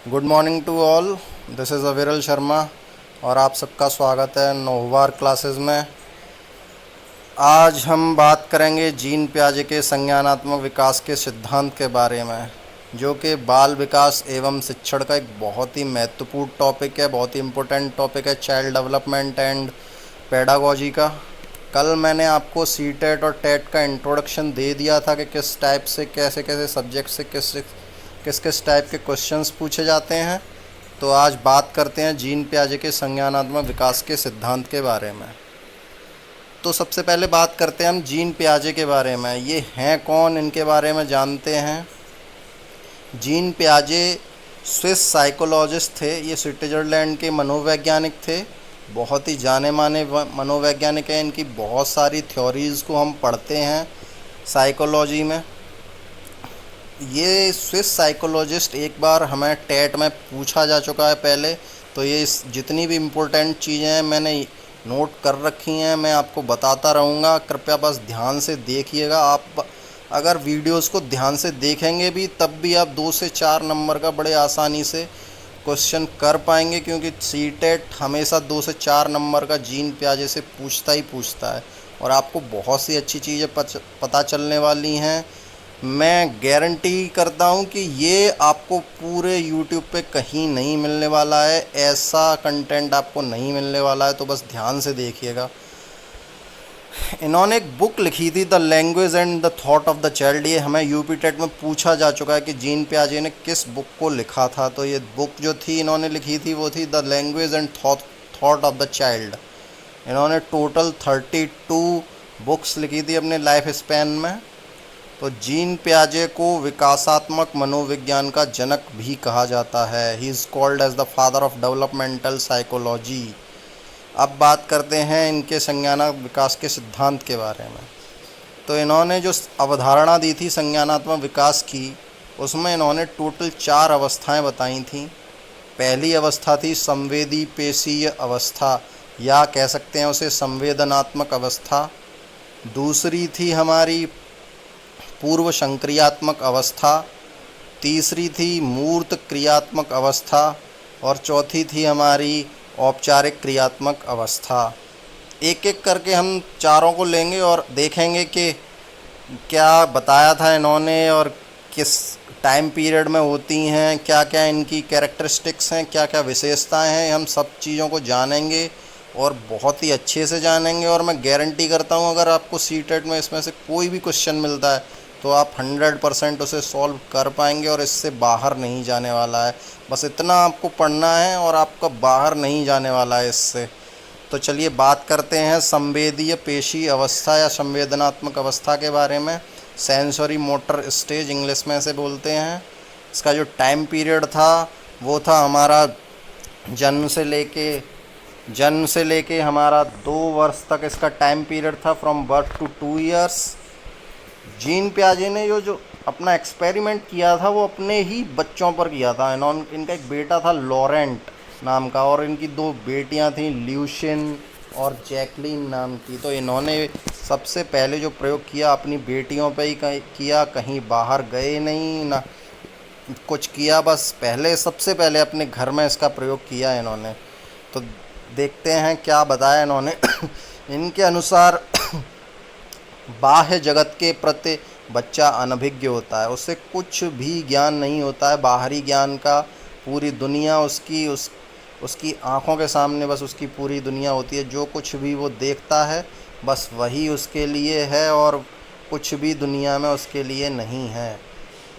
Good morning to all. This is Aviral Sharma और आप सबका स्वागत है नोवार क्लासेस में। आज हम बात करेंगे जीन पियाजे के संज्ञानात्मक विकास के सिद्धांत के बारे में, जो कि बाल विकास एवं शिक्षण का एक बहुत ही महत्वपूर्ण टॉपिक है, बहुत ही इम्पोर्टेंट टॉपिक है चाइल्ड डेवलपमेंट एंड पेडागोजी का। कल मैंने आपको सी टेट और टेट का इंट्रोडक्शन दे दिया था कि किस टाइप से कैसे कैसे सब्जेक्ट से किस किस टाइप के क्वेश्चंस पूछे जाते हैं। तो आज बात करते हैं जीन पियाजे के संज्ञानात्मक विकास के सिद्धांत के बारे में। तो सबसे पहले बात करते हैं हम जीन पियाजे के बारे में। ये हैं कौन, इनके बारे में जानते हैं। जीन पियाजे स्विस साइकोलॉजिस्ट थे। ये स्विट्ज़रलैंड के मनोवैज्ञानिक थे, बहुत ही जाने माने मनोवैज्ञानिक हैं। इनकी बहुत सारी थ्योरीज़ को हम पढ़ते हैं साइकोलॉजी में। ये स्विस साइकोलॉजिस्ट एक बार हमें टेट में पूछा जा चुका है पहले, तो ये जितनी भी इम्पोर्टेंट चीज़ें हैं मैंने नोट कर रखी हैं, मैं आपको बताता रहूँगा। कृपया बस ध्यान से देखिएगा। आप अगर वीडियोस को ध्यान से देखेंगे भी तब भी आप 2 से 4 नंबर का बड़े आसानी से क्वेश्चन कर पाएंगे, क्योंकि सी टेट हमेशा 2 से 4 नंबर का जीन पियाजे से पूछता ही पूछता है और आपको बहुत सी अच्छी चीज़ें पता चलने वाली हैं। मैं गारंटी करता हूँ कि ये आपको पूरे YouTube पे कहीं नहीं मिलने वाला है, ऐसा कंटेंट आपको नहीं मिलने वाला है, तो बस ध्यान से देखिएगा। इन्होंने एक बुक लिखी थी, the language and the thought of the child. ये हमें यूपी टेट में पूछा जा चुका है कि जीन पियाजे ने किस बुक को लिखा था। तो ये बुक जो थी इन्होंने लिखी थी वो थी the language and thought of the child. इन्होंने टोटल 32 बुक्स लिखी थी अपने लाइफ स्पैन में। तो जीन पियाजे को विकासात्मक मनोविज्ञान का जनक भी कहा जाता है। He is called as the father of developmental psychology. अब बात करते हैं इनके संज्ञानात्मक विकास के सिद्धांत के बारे में। तो इन्होंने जो अवधारणा दी थी संज्ञानात्मक विकास की, उसमें इन्होंने टोटल 4 अवस्थाएं बताई थीं। पहली अवस्था थी संवेदी पेशीय अवस्था, या कह सकते हैं उसे संवेदनात्मक अवस्था। दूसरी थी हमारी पूर्व संक्रियात्मक अवस्था। तीसरी थी मूर्त क्रियात्मक अवस्था और चौथी थी हमारी औपचारिक क्रियात्मक अवस्था। एक एक करके हम चारों को लेंगे और देखेंगे कि क्या बताया था इन्होंने और किस टाइम पीरियड में होती हैं, क्या क्या इनकी कैरेक्टरिस्टिक्स हैं, क्या क्या विशेषताएं हैं। हम सब चीज़ों को जानेंगे और बहुत ही अच्छे से जानेंगे। और मैं गारंटी करता हूं अगर आपको सी टेट में इसमें से कोई भी क्वेश्चन मिलता है तो आप 100% उसे सॉल्व कर पाएंगे और इससे बाहर नहीं जाने वाला है। बस इतना आपको पढ़ना है और आपका बाहर नहीं जाने वाला है इससे। तो चलिए बात करते हैं संवेदीय पेशी अवस्था या संवेदनात्मक अवस्था के बारे में। सेंसरी मोटर स्टेज इंग्लिश में से बोलते हैं। इसका जो टाइम पीरियड था वो था हमारा जन्म से लेके हमारा 2 वर्ष तक इसका टाइम पीरियड था, from birth to 2 years. Jean पियाजे ने जो अपना एक्सपेरिमेंट किया था वो अपने ही बच्चों पर किया था। इनका एक बेटा था लॉरेंट नाम का और इनकी 2 बेटियां थीं ल्यूशिन और जैकलीन नाम की। तो इन्होंने सबसे पहले जो प्रयोग किया अपनी बेटियों पे ही किया, कहीं बाहर गए नहीं ना कुछ किया, बस सबसे पहले अपने घर में इसका प्रयोग किया इन्होंने। तो देखते हैं क्या बताया इन्होंने। इनके अनुसार बाह्य जगत के प्रति बच्चा अनभिज्ञ होता है, उससे कुछ भी ज्ञान नहीं होता है बाहरी ज्ञान का। पूरी दुनिया उसकी आँखों के सामने बस उसकी पूरी दुनिया होती है। जो कुछ भी वो देखता है बस वही उसके लिए है और कुछ भी दुनिया में उसके लिए नहीं है।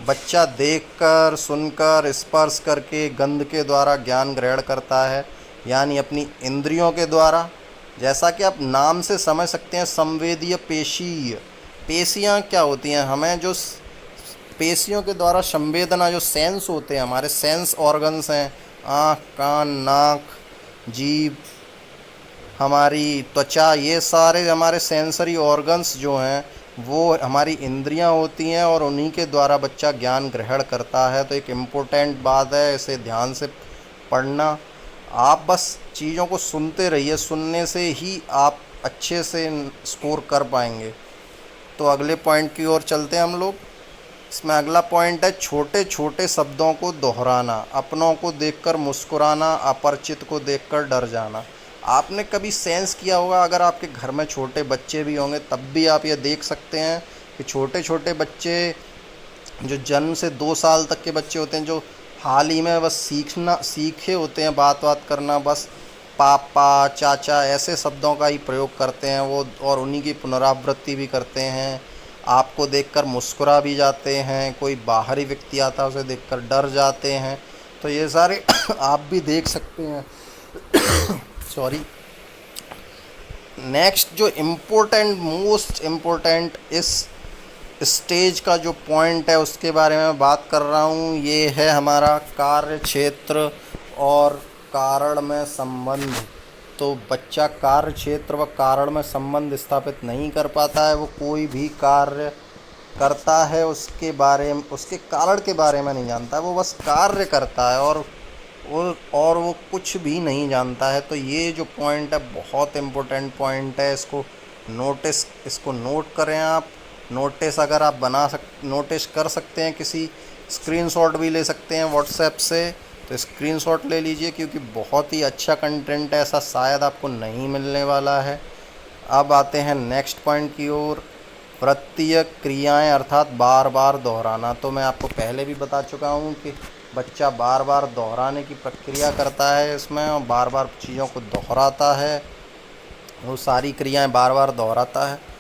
बच्चा देखकर, सुनकर, स्पर्श करके, गंध के द्वारा ज्ञान ग्रहण करता है, यानी अपनी इंद्रियों के द्वारा। जैसा कि आप नाम से समझ सकते हैं संवेदीय पेशियाँ क्या होती हैं, हमें जो पेशियों के द्वारा संवेदना, जो सेंस होते हैं हमारे सेंस ऑर्गन्स हैं, आँख, कान, नाक, जीभ, हमारी त्वचा, ये सारे हमारे सेंसरी ऑर्गन्स जो हैं वो हमारी इंद्रियां होती हैं और उन्हीं के द्वारा बच्चा ज्ञान ग्रहण करता है। तो एक इम्पोर्टेंट बात है, इसे ध्यान से पढ़ना। आप बस चीज़ों को सुनते रहिए, सुनने से ही आप अच्छे से स्कोर कर पाएंगे। तो अगले पॉइंट की ओर चलते हैं हम लोग। इसमें अगला पॉइंट है छोटे छोटे शब्दों को दोहराना, अपनों को देखकर मुस्कुराना, अपरिचित को देखकर डर जाना। आपने कभी सेंस किया होगा, अगर आपके घर में छोटे बच्चे भी होंगे तब भी आप ये देख सकते हैं कि छोटे छोटे बच्चे जो जन्म से 2 साल तक के बच्चे होते हैं, जो हाल ही में बस सीखे होते हैं बात करना, बस पापा चाचा ऐसे शब्दों का ही प्रयोग करते हैं वो, और उन्हीं की पुनरावृत्ति भी करते हैं। आपको देखकर मुस्कुरा भी जाते हैं, कोई बाहरी व्यक्ति आता है उसे देखकर डर जाते हैं। तो ये सारे आप भी देख सकते हैं। सॉरी। नेक्स्ट जो इम्पोर्टेंट, मोस्ट इम्पोर्टेंट इस स्टेज का जो पॉइंट है उसके बारे में बात कर रहा हूँ, ये है हमारा कार्य क्षेत्र और कारण में संबंध। तो बच्चा कार्य क्षेत्र व कारण में संबंध स्थापित नहीं कर पाता है। वो कोई भी कार्य करता है उसके बारे में, उसके कारण के बारे में नहीं जानता है, वो बस कार्य करता है और वो कुछ भी नहीं जानता है। तो ये जो पॉइंट है बहुत इम्पोर्टेंट पॉइंट है, इसको नोट करें आप। नोटिस अगर आप नोटिस कर सकते हैं, किसी स्क्रीनशॉट भी ले सकते हैं व्हाट्सएप से, तो स्क्रीनशॉट ले लीजिए, क्योंकि बहुत ही अच्छा कंटेंट है, ऐसा शायद आपको नहीं मिलने वाला है। अब आते हैं नेक्स्ट पॉइंट की ओर, वृत्तीय क्रियाएं अर्थात बार बार दोहराना। तो मैं आपको पहले भी बता चुका हूँ कि बच्चा बार बार दोहराने की प्रक्रिया करता है इसमें, और बार बार चीज़ों को दोहराता है, वो सारी क्रियाएं बार बार दोहराता है।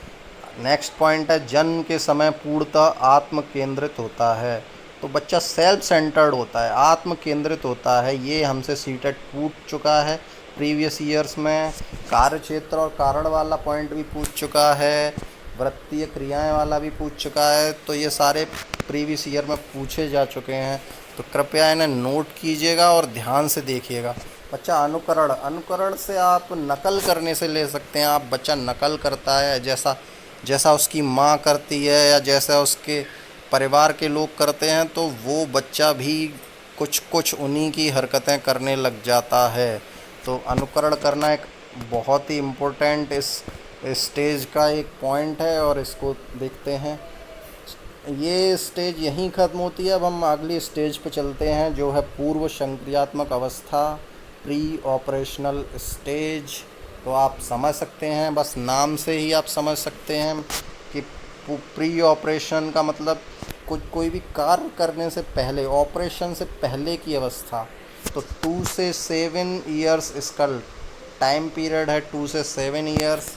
नेक्स्ट पॉइंट है जन्म के समय पूर्णतः आत्म केंद्रित होता है। तो बच्चा सेल्फ सेंटर्ड होता है, आत्म केंद्रित होता है। ये हमसे सीटेट पूछ चुका है प्रीवियस ईयर्स में। कार्य क्षेत्र और कारण वाला पॉइंट भी पूछ चुका है, वृत्तीय क्रियाएं वाला भी पूछ चुका है। तो ये सारे प्रीवियस ईयर में पूछे जा चुके हैं, तो कृपया इन्हें नोट कीजिएगा और ध्यान से देखिएगा। बच्चा अनुकरण से आप नकल करने से ले सकते हैं। आप बच्चा नकल करता है जैसा उसकी माँ करती है या जैसा उसके परिवार के लोग करते हैं, तो वो बच्चा भी कुछ उन्हीं की हरकतें करने लग जाता है। तो अनुकरण करना एक बहुत ही इम्पोर्टेंट इस स्टेज का एक पॉइंट है, और इसको देखते हैं। ये स्टेज यहीं ख़त्म होती है। अब हम अगली स्टेज पे चलते हैं, जो है पूर्व संक्रियात्मक अवस्था, प्री ऑपरेशनल स्टेज। तो आप समझ सकते हैं, बस नाम से ही आप समझ सकते हैं कि प्री ऑपरेशन का मतलब कोई भी कार्य करने से पहले, ऑपरेशन से पहले की अवस्था। तो 2 से 7 ईयर्स इसका टाइम पीरियड है, 2 से 7 ईयर्स।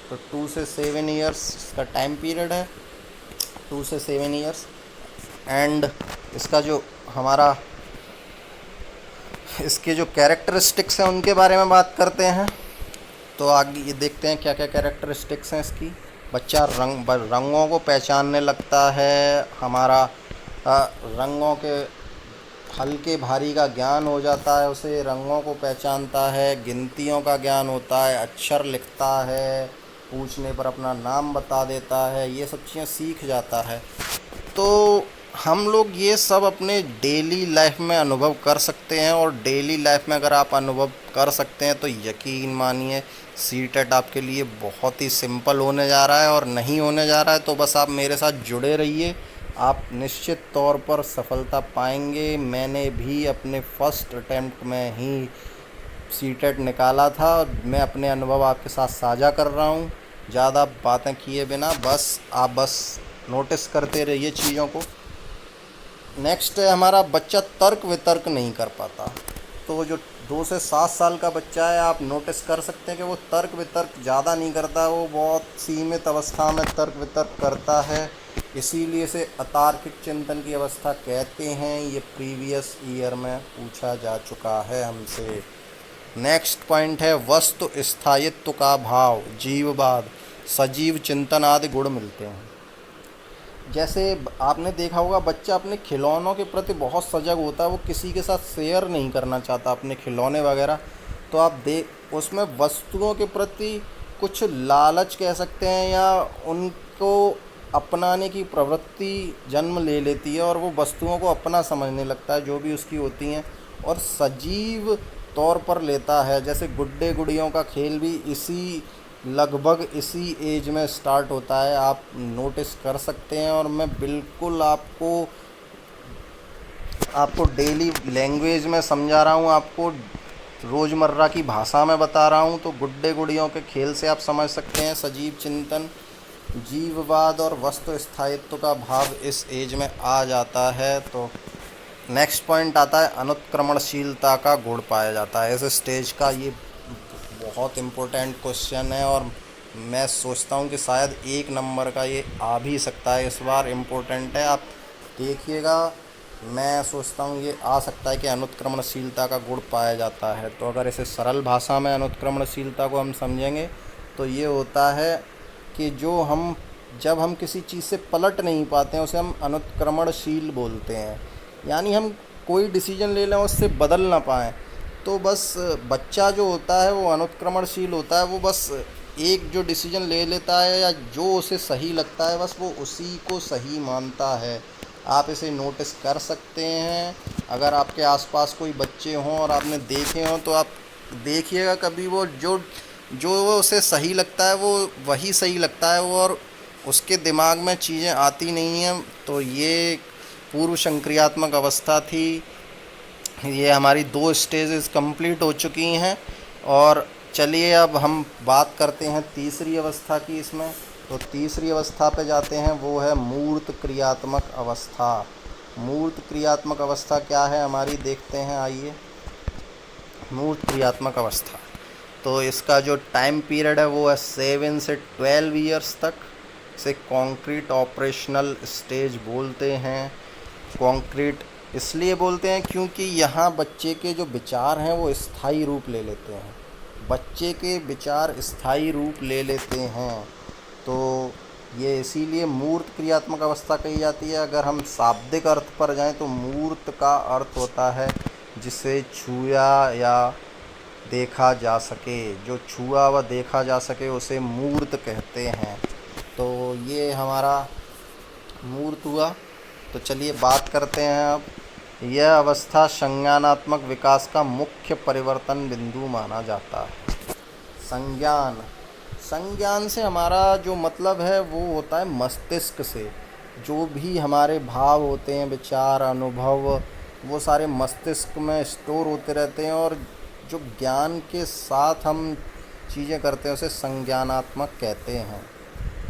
तो 2 से 7 ईयर्स इसका टाइम पीरियड है, 2 से 7 ईयर्स। एंड इसका जो हमारा इसके जो कैरेक्टरिस्टिक्स हैं उनके बारे में बात करते हैं। तो आगे ये देखते हैं क्या क्या कैरेक्टरिस्टिक्स हैं इसकी। बच्चा रंगों को पहचानने लगता है, हमारा रंगों के हल्के भारी का ज्ञान हो जाता है, उसे रंगों को पहचानता है, गिनतियों का ज्ञान होता है, अक्षर लिखता है, पूछने पर अपना नाम बता देता है, ये सब चीज़ें सीख जाता है। तो हम लोग ये सब अपने डेली लाइफ में अनुभव कर सकते हैं, और डेली लाइफ में अगर आप अनुभव कर सकते हैं तो यकीन मानिए सीटेट आपके लिए बहुत ही सिंपल होने जा रहा है। और नहीं होने जा रहा है तो बस आप मेरे साथ जुड़े रहिए, आप निश्चित तौर पर सफलता पाएंगे। मैंने भी अपने फर्स्ट अटेम्प्ट में ही सीटेट निकाला था, मैं अपने अनुभव आपके साथ साझा कर रहा हूँ। ज़्यादा बातें किए बिना आप बस नोटिस करते रहिए चीज़ों को। नेक्स्ट है हमारा बच्चा तर्क वितर्क नहीं कर पाता। तो जो 2 से 7 साल का बच्चा है, आप नोटिस कर सकते हैं कि वो तर्क वितर्क ज़्यादा नहीं करता, वो बहुत सीमित अवस्था में तर्क वितर्क करता है, इसीलिए इसे अतार्किक चिंतन की अवस्था कहते हैं। ये प्रीवियस ईयर में पूछा जा चुका है हमसे। नेक्स्ट पॉइंट है वस्तु स्थायित्व का भाव, जीववाद, सजीव चिंतन आदि गुण मिलते हैं। जैसे आपने देखा होगा बच्चा अपने खिलौनों के प्रति बहुत सजग होता है, वो किसी के साथ शेयर नहीं करना चाहता अपने खिलौने वगैरह। तो आप उसमें वस्तुओं के प्रति कुछ लालच कह सकते हैं, या उनको अपनाने की प्रवृत्ति जन्म ले लेती है, और वो वस्तुओं को अपना समझने लगता है जो भी उसकी होती हैं, और सजीव तौर पर लेता है। जैसे गुड्डे गुड़ियों का खेल भी इसी लगभग इसी एज में स्टार्ट होता है, आप नोटिस कर सकते हैं। और मैं बिल्कुल आपको डेली लैंग्वेज में समझा रहा हूँ, आपको रोज़मर्रा की भाषा में बता रहा हूँ। तो गुड्डे गुड़ियों के खेल से आप समझ सकते हैं सजीव चिंतन, जीववाद और वस्तु स्थायित्व का भाव इस एज में आ जाता है। तो नेक्स्ट पॉइंट आता है अनुत्क्रमणशीलता का गुण पाया जाता है इस स्टेज का। ये बहुत इम्पोर्टेंट क्वेश्चन है और मैं सोचता हूँ कि शायद 1 नंबर का ये आ भी सकता है इस बार। इम्पोर्टेंट है, आप देखिएगा। मैं सोचता हूँ ये आ सकता है कि अनुत्क्रमणशीलता का गुण पाया जाता है। तो अगर इसे सरल भाषा में अनुत्क्रमणशीलता को हम समझेंगे तो ये होता है कि जब हम किसी चीज़ से पलट नहीं पाते हैं उसे हम अनुत्क्रमणशील बोलते हैं। यानी हम कोई डिसीजन ले लें उससे बदल ना पाएँ। तो बस बच्चा जो होता है वो अनुत्क्रमणशील होता है, वो बस एक जो डिसीजन ले लेता है या जो उसे सही लगता है बस वो उसी को सही मानता है। आप इसे नोटिस कर सकते हैं। अगर आपके आसपास कोई बच्चे हों और आपने देखे हों तो आप देखिएगा, कभी वो जो जो वो उसे सही लगता है वो वही सही लगता है, वो और उसके दिमाग में चीज़ें आती नहीं हैं। तो ये पूर्व संक्रियात्मक अवस्था थी। ये हमारी 2 स्टेजेस कंप्लीट हो चुकी हैं। और चलिए अब हम बात करते हैं तीसरी अवस्था की इसमें। तो तीसरी अवस्था पे जाते हैं, वो है मूर्त क्रियात्मक अवस्था। मूर्त क्रियात्मक अवस्था क्या है हमारी, देखते हैं, आइए। मूर्त क्रियात्मक अवस्था, तो इसका जो टाइम पीरियड है वो है 7 से 12 ईयर्स तक। इसे कॉन्क्रीट ऑपरेशनल स्टेज बोलते हैं। कॉन्क्रीट इसलिए बोलते हैं क्योंकि यहाँ बच्चे के जो विचार हैं वो स्थायी रूप ले लेते हैं। बच्चे के विचार स्थायी रूप ले लेते हैं, तो ये इसीलिए मूर्त क्रियात्मक अवस्था कही जाती है। अगर हम शाब्दिक अर्थ पर जाएं तो मूर्त का अर्थ होता है जिसे छुआ या देखा जा सके। जो छुआ व देखा जा सके उसे मूर्त कहते हैं। तो ये हमारा मूर्त हुआ। तो चलिए बात करते हैं अब। यह अवस्था संज्ञानात्मक विकास का मुख्य परिवर्तन बिंदु माना जाता है। संज्ञान से हमारा जो मतलब है वो होता है मस्तिष्क से। जो भी हमारे भाव होते हैं, विचार, अनुभव, वो सारे मस्तिष्क में स्टोर होते रहते हैं। और जो ज्ञान के साथ हम चीज़ें करते हैं उसे संज्ञानात्मक कहते हैं।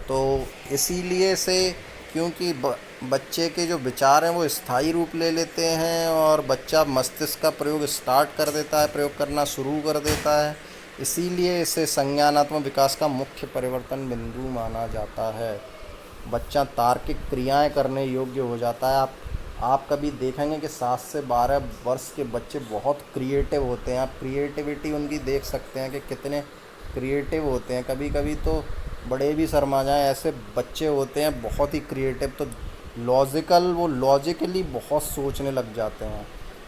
तो इसीलिए से क्योंकि बच्चे के जो विचार हैं वो स्थायी रूप ले लेते हैं और बच्चा मस्तिष्क का प्रयोग स्टार्ट कर देता है, प्रयोग करना शुरू कर देता है, इसीलिए इसे संज्ञानात्मक विकास का मुख्य परिवर्तन बिंदु माना जाता है। बच्चा तार्किक क्रियाएं करने योग्य हो जाता है। आप कभी देखेंगे कि 7 से 12 वर्ष के बच्चे बहुत क्रिएटिव होते हैं। आप क्रिएटिविटी उनकी देख सकते हैं कि कितने क्रिएटिव होते हैं। कभी कभी तो बड़े भी शर्मा जाएं, ऐसे बच्चे होते हैं बहुत ही क्रिएटिव। तो वो लॉजिकली बहुत सोचने लग जाते हैं।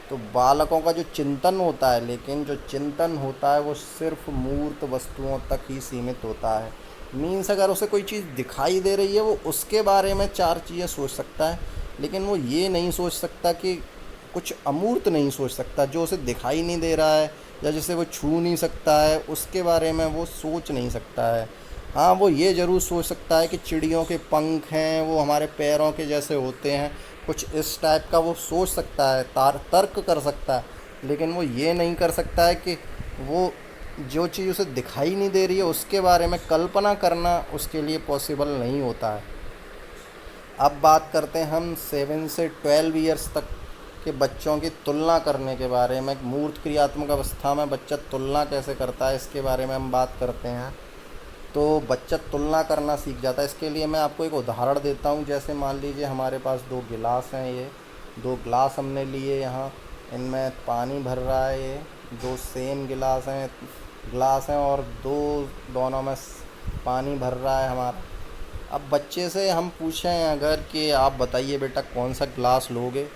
तो बालकों का जो चिंतन होता है, लेकिन जो चिंतन होता है वो सिर्फ मूर्त वस्तुओं तक ही सीमित होता है। मीन्स अगर उसे कोई चीज़ दिखाई दे रही है वो उसके बारे में 4 चीज़ें सोच सकता है, लेकिन वो ये नहीं सोच सकता कि कुछ अमूर्त नहीं सोच सकता। जो उसे दिखाई नहीं दे रहा है या जिसे वो छू नहीं सकता है उसके बारे में वो सोच नहीं सकता है। हाँ, वो ये ज़रूर सोच सकता है कि चिड़ियों के पंख हैं, वो हमारे पैरों के जैसे होते हैं, कुछ इस टाइप का वो सोच सकता है, तर्क कर सकता है। लेकिन वो ये नहीं कर सकता है कि वो जो चीज़ उसे दिखाई नहीं दे रही है उसके बारे में कल्पना करना उसके लिए पॉसिबल नहीं होता है। अब बात करते हैं हम 7 से 12 ईयर्स तक के बच्चों की तुलना करने के बारे में। मूर्त क्रियात्मक अवस्था में बच्चा तुलना कैसे करता है इसके बारे में हम बात करते हैं। तो बच्चा तुलना करना सीख जाता है। इसके लिए मैं आपको एक उदाहरण देता हूँ। जैसे मान लीजिए हमारे पास 2 गिलास हैं, ये 2 गिलास हमने लिए, यहाँ इनमें पानी भर रहा है। ये 2 सेम गिलास हैं और दोनों में पानी भर रहा है हमारा। अब बच्चे से हम पूछें अगर कि आप बताइए बेटा कौन सा गिलास लोगे,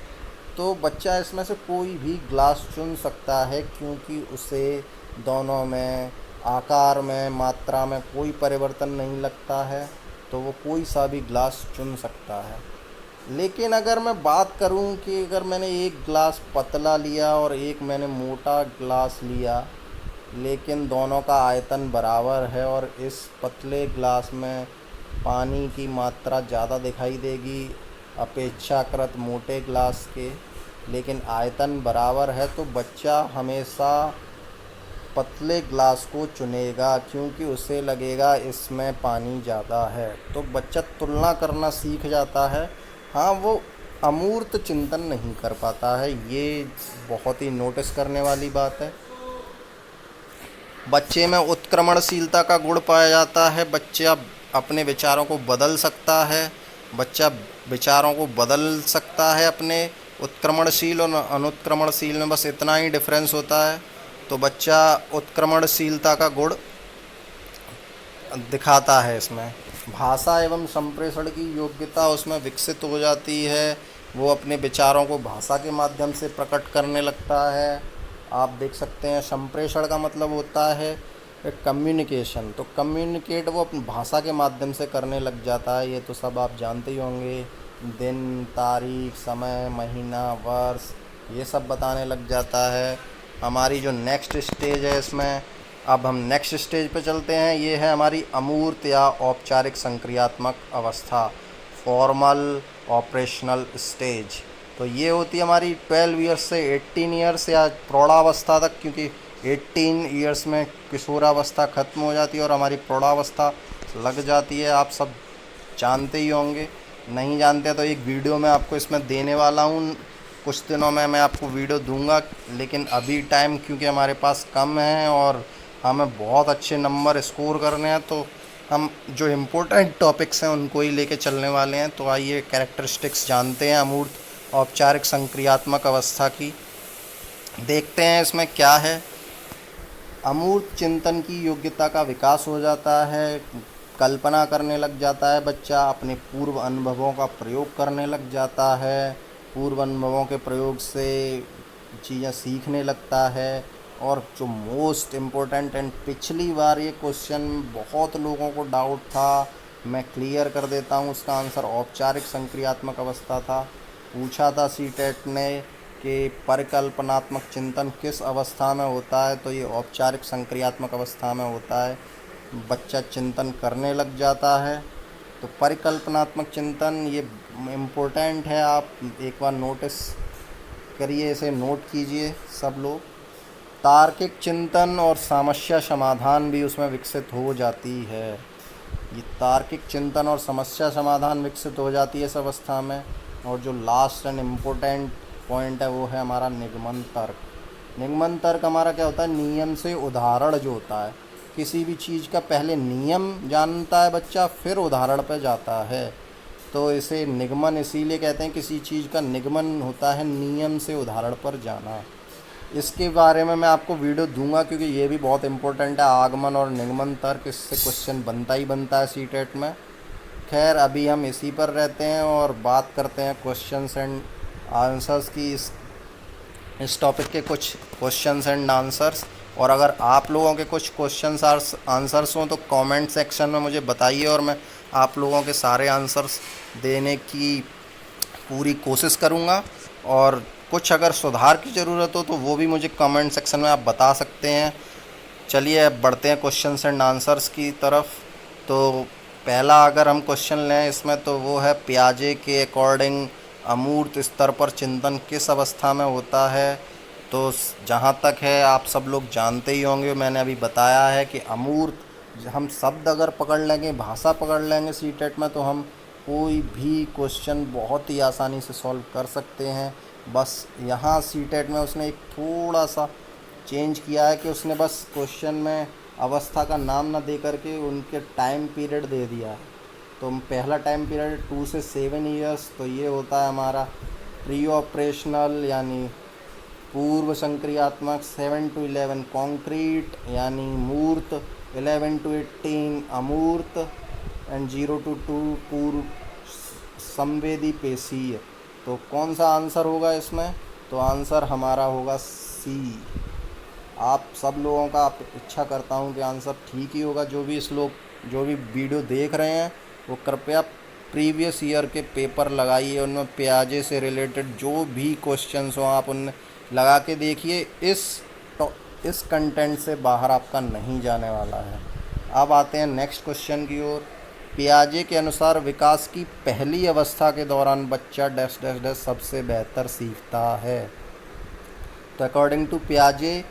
तो बच्चा इसमें से कोई भी गिलास चुन सकता है, क्योंकि उसे दोनों में आकार में, मात्रा में कोई परिवर्तन नहीं लगता है, तो वो कोई सा भी गिलास चुन सकता है। लेकिन अगर मैं बात करूं कि अगर मैंने एक गिलास पतला लिया और एक मैंने मोटा गिलास लिया, लेकिन दोनों का आयतन बराबर है और इस पतले ग्लास में पानी की मात्रा ज़्यादा दिखाई देगी अपेक्षाकृत मोटे ग्लास के, लेकिन आयतन बराबर है तो बच्चा हमेशा पतले ग्लास को चुनेगा क्योंकि उसे लगेगा इसमें पानी ज़्यादा है। तो बच्चा तुलना करना सीख जाता है। हाँ, वो अमूर्त चिंतन नहीं कर पाता है, ये बहुत ही नोटिस करने वाली बात है। बच्चे में उत्क्रमणशीलता का गुण पाया जाता है। बच्चा अपने विचारों को बदल सकता है। बच्चा विचारों को बदल सकता है अपने। उत्क्रमणशील और अनुत्क्रमणशील में बस इतना ही डिफरेंस होता है। तो बच्चा उत्क्रमणशीलता का गुण दिखाता है इसमें। भाषा एवं संप्रेषण की योग्यता उसमें विकसित हो जाती है। वो अपने विचारों को भाषा के माध्यम से प्रकट करने लगता है। आप देख सकते हैं संप्रेषण का मतलब होता है कम्युनिकेशन। तो कम्युनिकेट वो अपनी भाषा के माध्यम से करने लग जाता है। ये तो सब आप जानते ही होंगे। दिन, तारीख, समय, महीना, वर्ष, ये सब बताने लग जाता है। हमारी जो नेक्स्ट स्टेज है इसमें, अब हम नेक्स्ट स्टेज पे चलते हैं। ये है हमारी अमूर्त या औपचारिक संक्रियात्मक अवस्था, फॉर्मल ऑपरेशनल स्टेज। तो ये होती है हमारी 12 ईयर्स से 18 ईयर्स या प्रौढ़ावस्था तक, क्योंकि 18 ईयर्स में किशोरावस्था ख़त्म हो जाती है और हमारी प्रौढ़ावस्था लग जाती है। आप सब जानते ही होंगे, नहीं जानते तो एक वीडियो मैं आपको इसमें देने वाला हूँ। कुछ दिनों में मैं आपको वीडियो दूंगा, लेकिन अभी टाइम क्योंकि हमारे पास कम है और हमें बहुत अच्छे नंबर स्कोर करने हैं, तो हम जो इम्पोर्टेंट टॉपिक्स हैं उनको ही लेके चलने वाले हैं। तो आइए कैरेक्टरिस्टिक्स जानते हैं अमूर्त औपचारिक संक्रियात्मक अवस्था की। देखते हैं इसमें क्या है। अमूर्त चिंतन की योग्यता का विकास हो जाता है। कल्पना करने लग जाता है बच्चा, अपने पूर्व अनुभवों का प्रयोग करने लग जाता है। पूर्व अनुभवों के प्रयोग से चीज़ें सीखने लगता है। और जो मोस्ट इम्पोर्टेंट एंड पिछली बार ये क्वेश्चन बहुत लोगों को डाउट था, मैं क्लियर कर देता हूँ, उसका आंसर औपचारिक संक्रियात्मक अवस्था था। पूछा था सीटेट ने कि परिकल्पनात्मक चिंतन किस अवस्था में होता है, तो ये औपचारिक संक्रियात्मक अवस्था में होता है। बच्चा चिंतन करने लग जाता है। तो परिकल्पनात्मक चिंतन ये इम्पोर्टेंट है, आप एक बार नोटिस करिए, इसे नोट कीजिए सब लोग। तार्किक चिंतन और समस्या समाधान भी उसमें विकसित हो जाती है। ये तार्किक चिंतन और समस्या समाधान विकसित हो जाती है इस अवस्था में। और जो लास्ट एंड इम्पोर्टेंट पॉइंट है वो है हमारा निगमन तर्क। निगमन तर्क हमारा क्या होता है, नियम से उदाहरण जो होता है। किसी भी चीज़ का पहले नियम जानता है बच्चा, फिर उदाहरण पर जाता है। तो इसे निगमन इसीलिए कहते हैं, किसी चीज़ का निगमन होता है नियम से उदाहरण पर जाना। इसके बारे में मैं आपको वीडियो दूंगा क्योंकि ये भी बहुत इम्पोर्टेंट है, आगमन और निगमन तर्क। इससे क्वेश्चन बनता ही बनता है सीटेट में। खैर अभी हम इसी पर रहते हैं और बात करते हैं क्वेश्चंस एंड आंसर्स की। इस टॉपिक के कुछ क्वेश्चंस एंड आंसर्स, और अगर आप लोगों के कुछ क्वेश्चंस आंसर्स हों तो कमेंट सेक्शन में मुझे बताइए और मैं आप लोगों के सारे आंसर्स देने की पूरी कोशिश करूँगा। और कुछ अगर सुधार की ज़रूरत हो तो वो भी मुझे कमेंट सेक्शन में आप बता सकते हैं। चलिए अब बढ़ते हैं क्वेश्चंस एंड आंसर्स की तरफ। तो पहला अगर हम क्वेश्चन लें इसमें, तो वो है पियाजे के अकॉर्डिंग अमूर्त स्तर पर चिंतन किस अवस्था में होता है। तो जहाँ तक है आप सब लोग जानते ही होंगे, मैंने अभी बताया है कि अमूर्त, हम शब्द अगर पकड़ लेंगे, भाषा पकड़ लेंगे सीटेट में, तो हम कोई भी क्वेश्चन बहुत ही आसानी से सॉल्व कर सकते हैं। बस यहाँ सीटेट में उसने एक थोड़ा सा चेंज किया है कि उसने बस क्वेश्चन में अवस्था का नाम ना दे करके उनके टाइम पीरियड दे दिया है। तो पहला टाइम पीरियड 2 से 7 ईयर्स, तो ये होता है हमारा प्री ऑपरेशनल यानी पूर्व संक्रियात्मक, 7 to 11 कॉन्क्रीट यानी मूर्त, 11 to 18 अमूर्त एंड 0 to 2 पूर्व संवेदी पेशीय। तो कौन सा आंसर होगा इसमें, तो आंसर हमारा होगा सी। आप सब लोगों का इच्छा करता हूँ कि आंसर ठीक ही होगा। जो भी वीडियो देख रहे हैं वो कृपया प्रीवियस ईयर के पेपर लगाइए, उनमें पियाजे से रिलेटेड जो भी क्वेश्चंस हो आप उनमें लगा के देखिए। इस इस कंटेंट से बाहर आपका नहीं जाने वाला है। अब आते हैं नेक्स्ट क्वेश्चन की ओर। पियाजे के अनुसार विकास की पहली अवस्था के दौरान बच्चा डैश डैश डैश सबसे बेहतर सीखता है। तो अकॉर्डिंग टू पियाजे,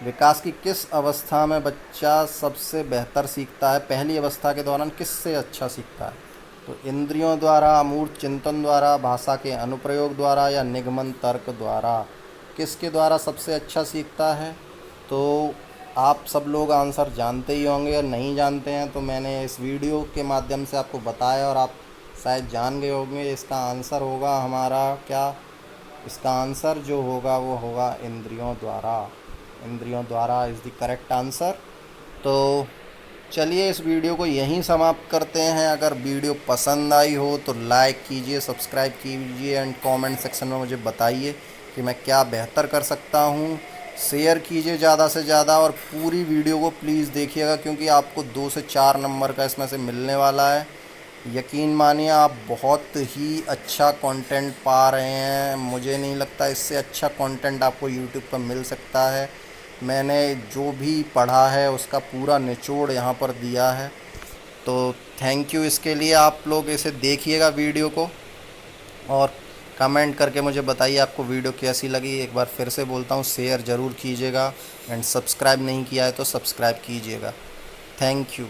विकास की किस अवस्था में बच्चा सबसे बेहतर सीखता है? पहली अवस्था के दौरान किससे अच्छा सीखता है? तो इंद्रियों द्वारा, अमूर्त चिंतन द्वारा, भाषा के अनुप्रयोग द्वारा या निगमन तर्क द्वारा? किसके द्वारा सबसे अच्छा सीखता है? तो आप सब लोग आंसर जानते ही होंगे, और नहीं जानते हैं तो मैंने इस वीडियो के माध्यम से आपको बताया और आप शायद जान गए होंगे। इसका आंसर होगा हमारा क्या? इसका आंसर जो होगा वो होगा इंद्रियों द्वारा। इंद्रियों द्वारा इज़ द करेक्ट आंसर। तो चलिए इस वीडियो को यहीं समाप्त करते हैं। अगर वीडियो पसंद आई हो तो लाइक कीजिए, सब्सक्राइब कीजिए एंड कमेंट सेक्शन में मुझे बताइए कि मैं क्या बेहतर कर सकता हूँ। शेयर कीजिए ज़्यादा से ज़्यादा और पूरी वीडियो को प्लीज़ देखिएगा, क्योंकि आपको 2 से 4 नंबर का इसमें से मिलने वाला है। यकीन मानिए आप बहुत ही अच्छा कंटेंट पा रहे हैं। मुझे नहीं लगता इससे अच्छा कंटेंट आपको यूट्यूब पर मिल सकता है। मैंने जो भी पढ़ा है उसका पूरा निचोड़ यहाँ पर दिया है। तो थैंक यू इसके लिए। आप लोग इसे देखिएगा वीडियो को और कमेंट करके मुझे बताइए आपको वीडियो कैसी लगी। एक बार फिर से बोलता हूँ, शेयर ज़रूर कीजिएगा एंड सब्सक्राइब नहीं किया है तो सब्सक्राइब कीजिएगा। Thank you.